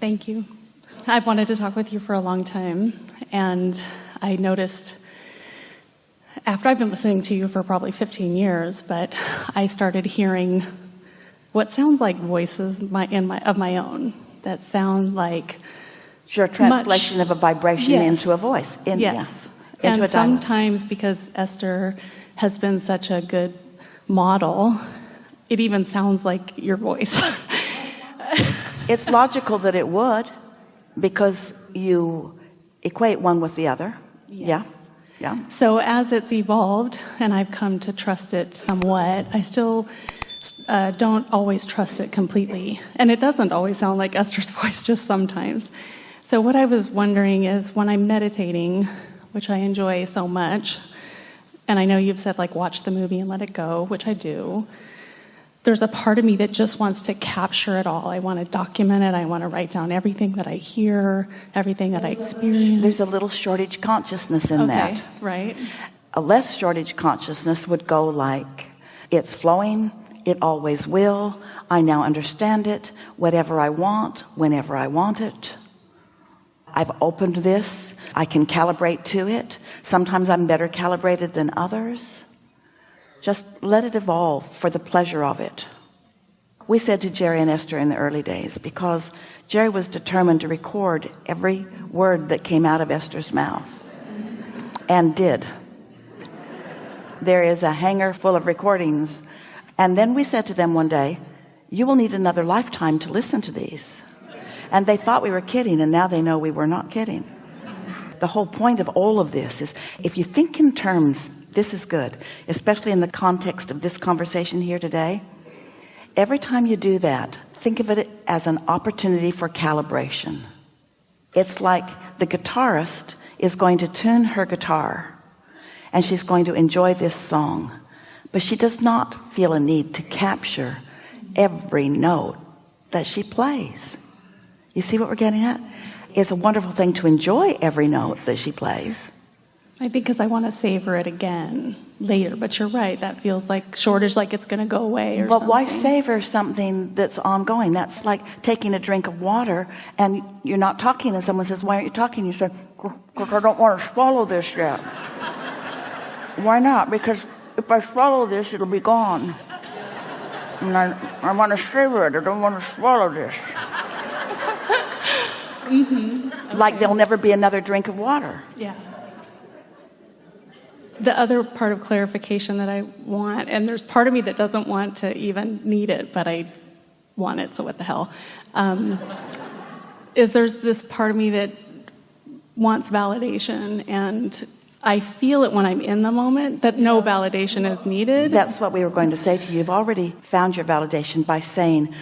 Thank you. I've wanted to talk with you for a long time, and I noticed after I've been listening to you for probably 15 years, but I started hearing what sounds like voices of my own that sound like Sure, a translation of a vibration into a voice. Yes. Into and a dialogue. Sometimes because Esther has been such a good model, it even sounds like your voice. It's logical that it would, because you equate one with the other. Yes. Yeah. So as it's evolved, and I've come to trust it somewhat, I still don't always trust it completely. And it doesn't always sound like Esther's voice, just sometimes. So what I was wondering is, when I'm meditating, which I enjoy so much, and I know you've said, like, watch the movie and let it go, which I do, there's a part of me that just wants to capture it all. I want to document it. I want to write down everything that I hear, everything that I experience. There's a little shortage consciousness in that. Right. A less shortage consciousness would go like, it's flowing, it always will, I now understand it, whatever I want, whenever I want it. I've opened this, I can calibrate to it. Sometimes I'm better calibrated than others. Just let it evolve for the pleasure of it. We said to Jerry and Esther in the early days, because Jerry was determined to record every word that came out of Esther's mouth, and did. There is a hanger full of recordings. And then we said to them one day, you will need another lifetime to listen to these. And they thought we were kidding, and now they know we were not kidding. The whole point of all of this is, if you think in terms, this is good, especially in the context of this conversation here today, every time you do that, think of it as an opportunity for calibration. It's like the guitarist is going to tune her guitar, and she's going to enjoy this song, but she does not feel a need to capture every note that she plays. You see what we're getting at? It's a wonderful thing to enjoy every note that she plays. I think because I want to savor it again later. But you're right, that feels like shortage, like it's going to go away or something. But why savor something that's ongoing? That's like taking a drink of water and you're not talking, and someone says, why aren't you talking? You say, because I don't want to swallow this yet. Why not? Because if I swallow this, it'll be gone. And I want to savor it. I don't want to swallow this. Okay. Like there'll never be another drink of water. Yeah. The other part of clarification that I want, and there's part of me that doesn't want to even need it, but I want it, so what the hell, is there's this part of me that wants validation, and I feel it when I'm in the moment that no validation is needed. That's what we were going to say to you. You've already found your validation by saying,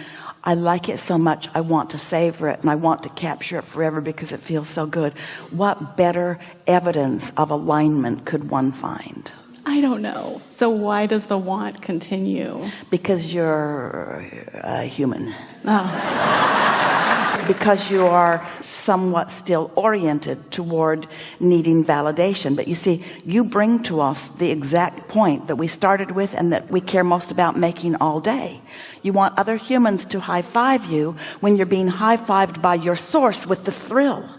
I like it so much, I want to savor it, and I want to capture it forever because it feels so good. What better evidence of alignment could one find? I don't know. So why does the want continue? Because you're a human. Oh. Because you are somewhat still oriented toward needing validation. But you see, you bring to us the exact point that we started with and that we care most about making all day. You want other humans to high-five you when you're being high-fived by your source with the thrill.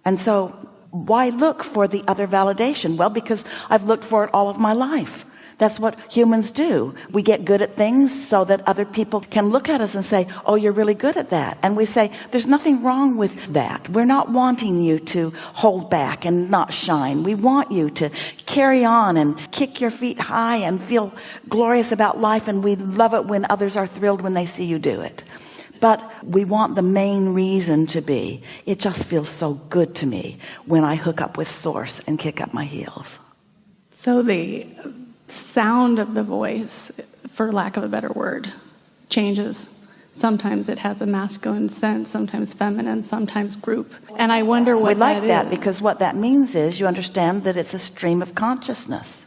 And so why look for the other validation? Well, because I've looked for it all of my life. That's what humans do. We get good at things so that other people can look at us and say, oh, you're really good at that. And we say, there's nothing wrong with that. We're not wanting you to hold back and not shine. We want you to carry on and kick your feet high and feel glorious about life. And we love it when others are thrilled when they see you do it. But we want the main reason to be, it just feels so good to me when I hook up with Source and kick up my heels. So the sound of the voice, for lack of a better word, changes. Sometimes it has a masculine sense, sometimes feminine, sometimes group. And I wonder what that is. We like that because what that means is you understand that it's a stream of consciousness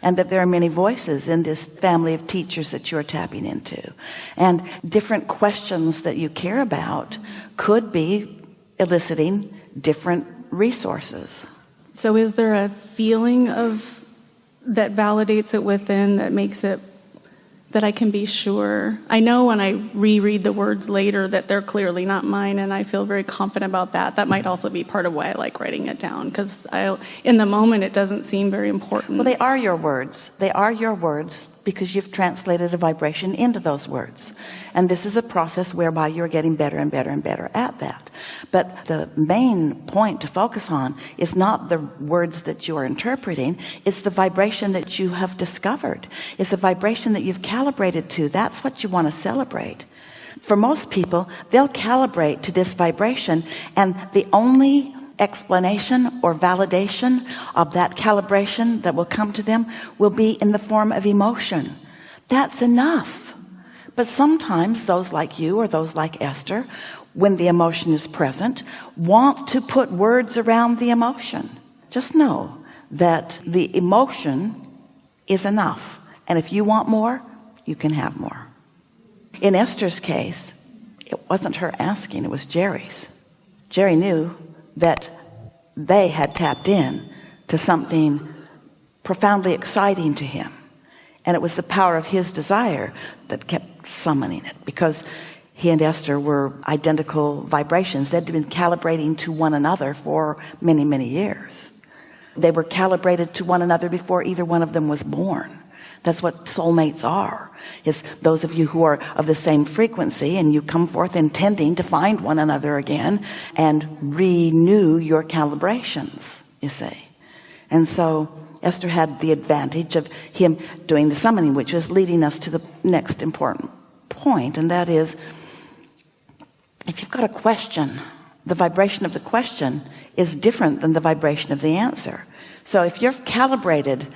and that there are many voices in this family of teachers that you're tapping into. And different questions that you care about could be eliciting different resources. So is there a feeling of that validates it within, that makes it that I can be sure. I know when I reread the words later that they're clearly not mine, and I feel very confident about that. That might also be part of why I like writing it down, because in the moment it doesn't seem very important. Well, they are your words. They are your words because you've translated a vibration into those words. And this is a process whereby you're getting better and better and better at that. But the main point to focus on is not the words that you are interpreting. It's the vibration that you have discovered. It's the vibration that you've calibrated to. That's what you want to celebrate. For most people, they'll calibrate to this vibration, and the only explanation or validation of that calibration that will come to them will be in the form of emotion. That's enough. But sometimes those like you or those like Esther, when the emotion is present, want to put words around the emotion. Just know that the emotion is enough. And if you want more, you can have more. In Esther's case, it wasn't her asking, it was Jerry's. Jerry knew that they had tapped in to something profoundly exciting to him. And it was the power of his desire that kept summoning it, because he and Esther were identical vibrations. They'd been calibrating to one another for many, many years. They were calibrated to one another before either one of them was born. That's what soulmates are. It's those of you who are of the same frequency, and you come forth intending to find one another again and renew your calibrations, you see. And so Esther had the advantage of him doing the summoning, which is leading us to the next important point, and that is, if you've got a question, the vibration of the question is different than the vibration of the answer. So if you're calibrated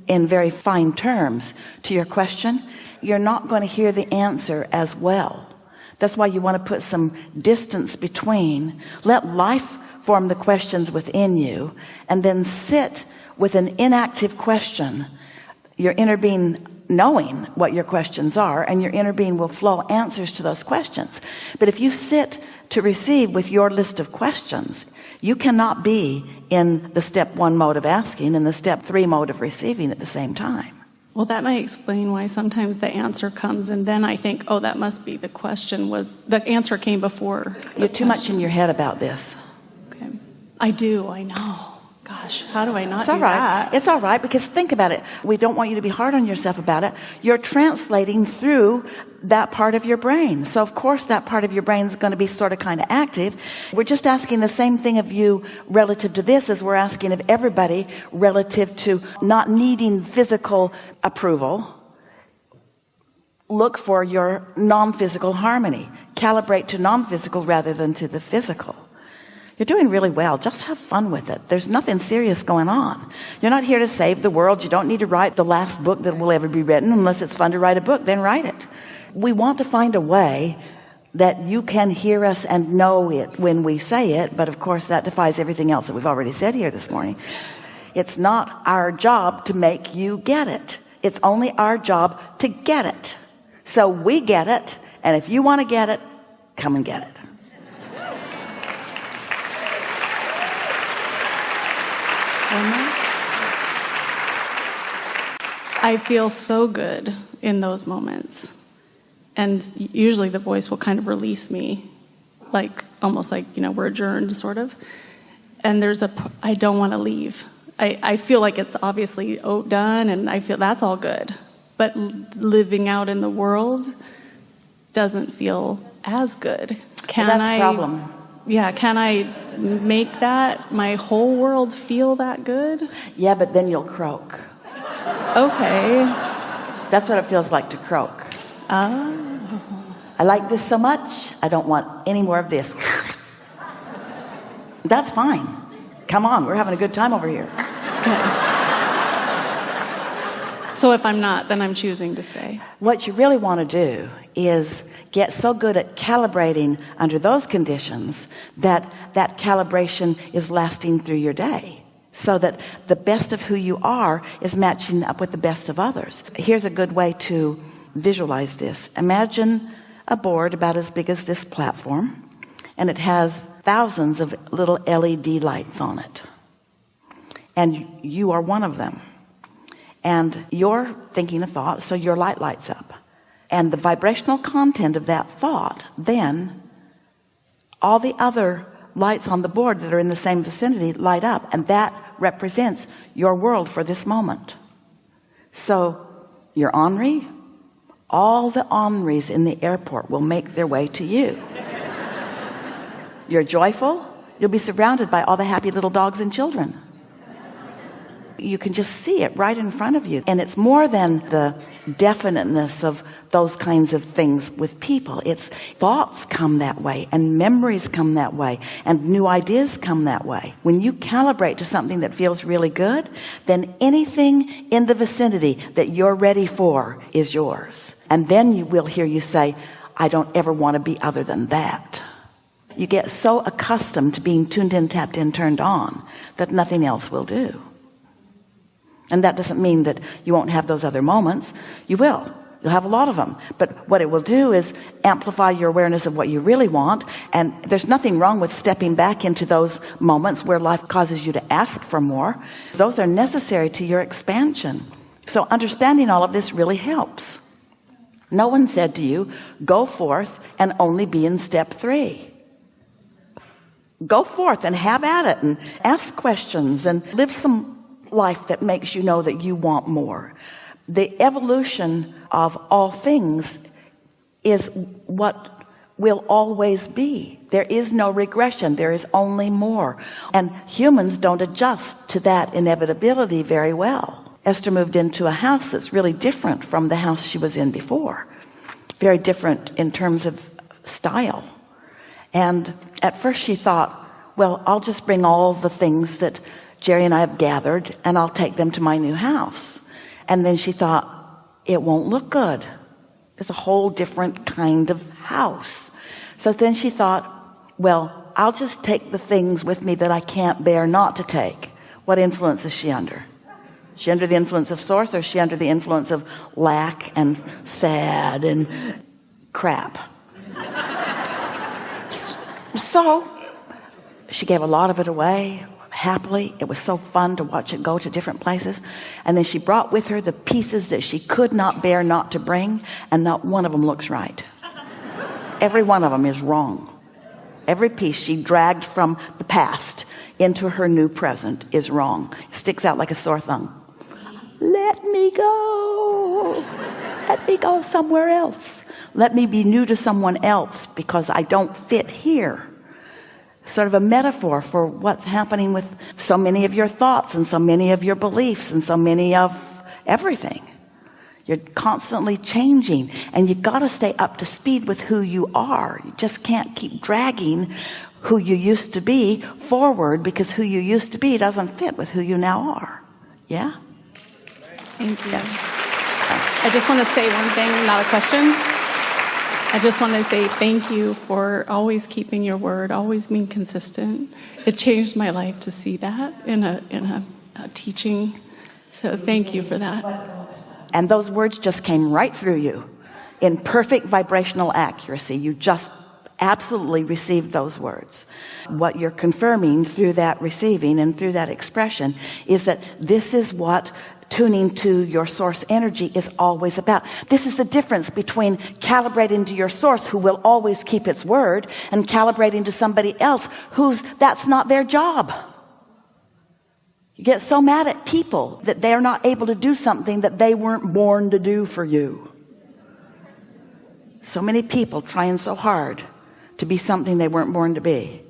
in very fine terms to your question, you're not going to hear the answer as well. That's why you want to put some distance between. Let life form the questions within you, and then sit with an inactive question, your inner being knowing what your questions are, and your inner being will flow answers to those questions. But if you sit to receive with your list of questions, you cannot be in the step 1 mode of asking and the step 3 mode of receiving at the same time. Well, that might explain why sometimes the answer comes, and then I think, oh, that must be the question was, the answer came before. You're too much in your head about this. Okay. I do, I know. Gosh, how do I not do that? It's all right, because think about it. We don't want you to be hard on yourself about it. You're translating through that part of your brain. So of course that part of your brain is going to be sort of kind of active. We're just asking the same thing of you relative to this as we're asking of everybody relative to not needing physical approval. Look for your non-physical harmony. Calibrate to non-physical rather than to the physical. You're doing really well. Just have fun with it. There's nothing serious going on. You're not here to save the world. You don't need to write the last book that will ever be written. Unless it's fun to write a book, then write it. We want to find a way that you can hear us and know it when we say it. But of course, that defies everything else that we've already said here this morning. It's not our job to make you get it. It's only our job to get it. So we get it. And if you want to get it, come and get it. I feel so good in those moments, and usually the voice will kind of release me, like almost like, you know, we're adjourned sort of, and I don't want to leave. I feel like it's obviously done, and I feel that's all good, but living out in the world doesn't feel as good. That's the problem. Yeah, can I make that my whole world feel that good? Yeah, but then you'll croak. Okay. That's what it feels like to croak. Oh. I like this so much, I don't want any more of this. That's fine. Come on, we're having a good time over here. Okay. So if I'm not, then I'm choosing to stay. What you really want to do is get so good at calibrating under those conditions that that calibration is lasting through your day, so that the best of who you are is matching up with the best of others. Here's a good way to visualize this. Imagine a board about as big as this platform, and it has thousands of little LED lights on it, and you are one of them. and you're thinking a thought, so your light lights up, and the vibrational content of that thought, then all the other lights on the board that are in the same vicinity light up, and that represents your world for this moment. So you're ornery, all the orneries in the airport will make their way to you. You're joyful, you'll be surrounded by all the happy little dogs and children. You can just see it right in front of you. And it's more than the definiteness of those kinds of things with people. It's thoughts come that way, and memories come that way, and new ideas come that way. When you calibrate to something that feels really good, then anything in the vicinity that you're ready for is yours. And then you will hear you say, I don't ever want to be other than that. You get so accustomed to being tuned in, tapped in, turned on, that nothing else will do. And that doesn't mean that you won't have those other moments. You will. You'll have a lot of them. But what it will do is amplify your awareness of what you really want. And there's nothing wrong with stepping back into those moments where life causes you to ask for more. Those are necessary to your expansion. So understanding all of this really helps. No one said to you, go forth and only be in step 3. Go forth and have at it and ask questions and live some life that makes you know that you want more. The evolution of all things is what will always be. There is no regression. There is only more. And humans don't adjust to that inevitability very well. Esther moved into a house that's really different from the house she was in before. Very different in terms of style. And at first she thought, well, I'll just bring all the things that Jerry and I have gathered, and I'll take them to my new house. And then she thought, it won't look good. It's a whole different kind of house. So then she thought, well, I'll just take the things with me that I can't bear not to take. What influence is she under? Is she under the influence of source, or is she under the influence of lack and sad and crap? So she gave a lot of it away happily. It was so fun to watch it go to different places. And then she brought with her the pieces that she could not bear not to bring, and not one of them looks right. Every one of them is wrong. Every piece she dragged from the past into her new present is wrong. It sticks out like a sore thumb. Let me go. Let me go somewhere else. Let me be new to someone else because I don't fit here. Sort of a metaphor for what's happening with so many of your thoughts and so many of your beliefs and so many of everything. You're constantly changing, and you got to stay up to speed with who you are. You just can't keep dragging who you used to be forward, because who you used to be doesn't fit with who you now are. Yeah? Thank you. I just want to say one thing, not a question. I just want to say thank you for always keeping your word, always being consistent. It changed my life to see that in a teaching. So thank you for that. And those words just came right through you in perfect vibrational accuracy. You just absolutely received those words. What you're confirming through that receiving and through that expression is that this is what tuning to your source energy is always about. This is the difference between calibrating to your source, who will always keep its word, and calibrating to somebody else that's not their job. You get so mad at people that they're not able to do something that they weren't born to do for you. So many people trying so hard to be something they weren't born to be,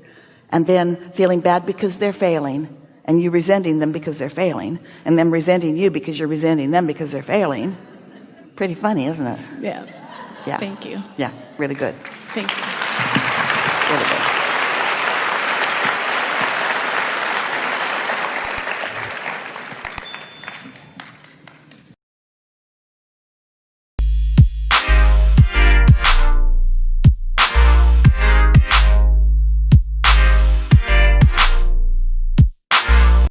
and then feeling bad because they're failing, and you resenting them because they're failing, and them resenting you because you're resenting them because they're failing. Pretty funny, isn't it? Yeah. Yeah. Thank you. Yeah, really good. Thank you.